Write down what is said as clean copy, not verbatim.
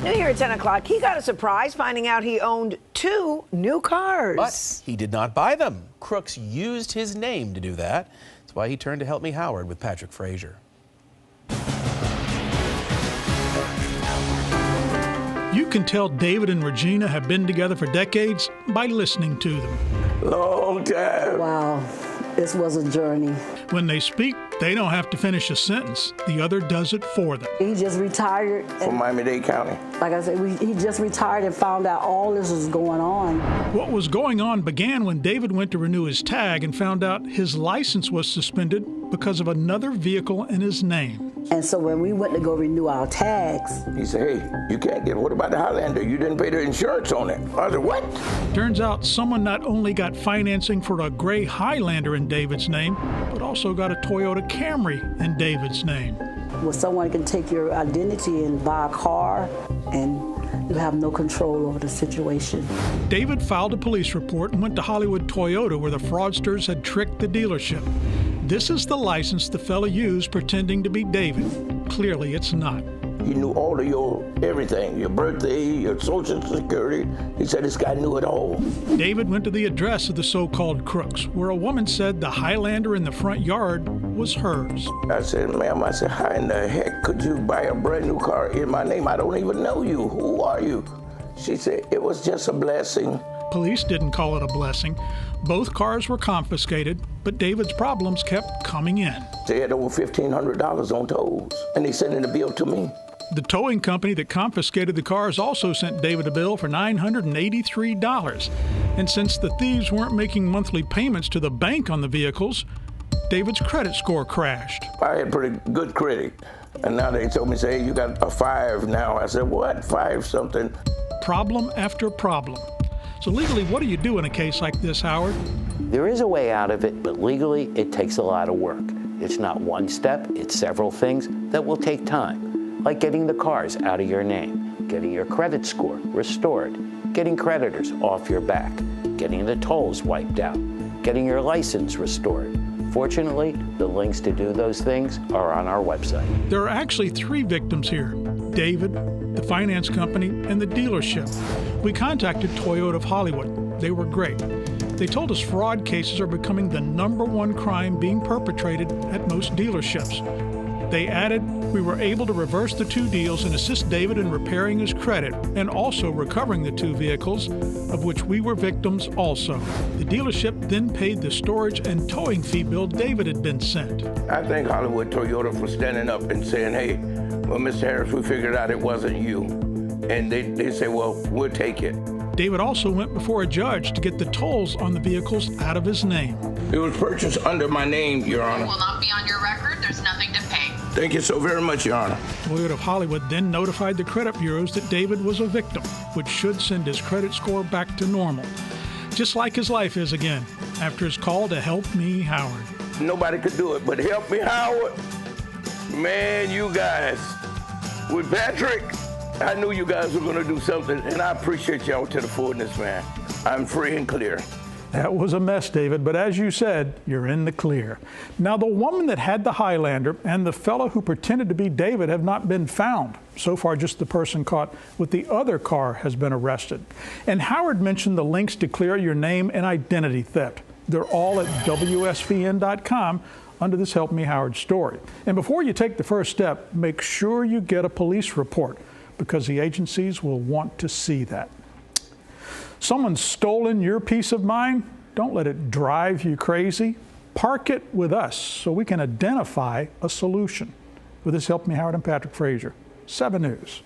New here at 10 o'clock, he got a surprise finding out he owned 2 new cars. But he did not buy them. Crooks used his name to do that. That's why he turned to Help Me Howard with Patrick Fraser. You can tell David and Regina have been together for decades by listening to them. Long time. Wow, this was a journey. When they speak, they don't have to finish a sentence. The other does it for them. He just retired. From Miami-Dade County. Like I said, he just retired and found out all this was going on. What was going on began when David went to renew his tag and found out his license was suspended because of another vehicle in his name. And so when we went to go renew our tags, He said, hey, you can't get it. What about the Highlander? You didn't pay the insurance on it. I said, what? Turns out someone not only got financing for a gray Highlander in David's name, but also got a Toyota Camry in David's name. well, someone can take your identity and buy a car, and you have no control over the situation. David filed a police report and went to Hollywood Toyota, where the fraudsters had tricked the dealership. This is the license the fella used pretending to be David. Clearly it's not. He knew all of your everything, your birthday, your social security. He said this guy knew it all. David went to the address of the so-called Crooks, where a woman said the Highlander in the front yard was hers. I said, ma'am, how in the heck could you buy a brand new car in my name? I don't even know you. Who are you? She said, it was just a blessing. Police didn't call it a blessing. Both cars were confiscated, but David's problems kept coming in. They had over $1,500 on tolls, and they sent in the bill to me. The towing company that confiscated the cars also sent David a bill for $983. And since the thieves weren't making monthly payments to the bank on the vehicles, David's credit score crashed. I had pretty good credit, and now they told me, say, hey, you got a 5 now. I said, what, 5 something? Problem after problem. So legally, what do you do in a case like this, Howard? There is a way out of it, but legally it takes a lot of work. It's not one step, it's several things that will take time, like getting the cars out of your name, getting your credit score restored, getting creditors off your back, getting the tolls wiped out, getting your license restored. Fortunately, the links to do those things are on our website. There are actually 3 victims here: David, the finance company, and the dealership. We contacted Toyota of Hollywood. They were great. They told us fraud cases are becoming the #1 crime being perpetrated at most dealerships. They added, we were able to reverse the 2 deals and assist David in repairing his credit and also recovering the 2 vehicles, of which we were victims also. The dealership then paid the storage and towing fee bill David had been sent. I thank Hollywood Toyota for standing up and saying, hey, well, Mr. Harris, we figured out it wasn't you. And they say, well, we'll take it. David also went before a judge to get the tolls on the vehicles out of his name. It was purchased under my name, Your Honor. It will not be on your record. There's nothing to pay. Thank you so very much, Your Honor. Toyota of Hollywood then notified the credit bureaus that David was a victim, which should send his credit score back to normal. Just like his life is again, after his call to Help Me Howard. Nobody could do it, but Help Me Howard. Man, you guys, with Patrick, I knew you guys were going to do something, and I appreciate y'all to the fullness, man. I'm free and clear. That was a mess, David, but as you said, you're in the clear. Now, the woman that had the Highlander and the fellow who pretended to be David have not been found. So far, just the person caught with the other car has been arrested. And Howard mentioned the links to clear your name and identity theft. They're all at WSVN.com under this Help Me Howard story. And before you take the first step, make sure you get a police report, because the agencies will want to see that. Someone's stolen your peace of mind? Don't let it drive you crazy. Park it with us so we can identify a solution. With this, Help Me Howard and Patrick Fraser, 7 News.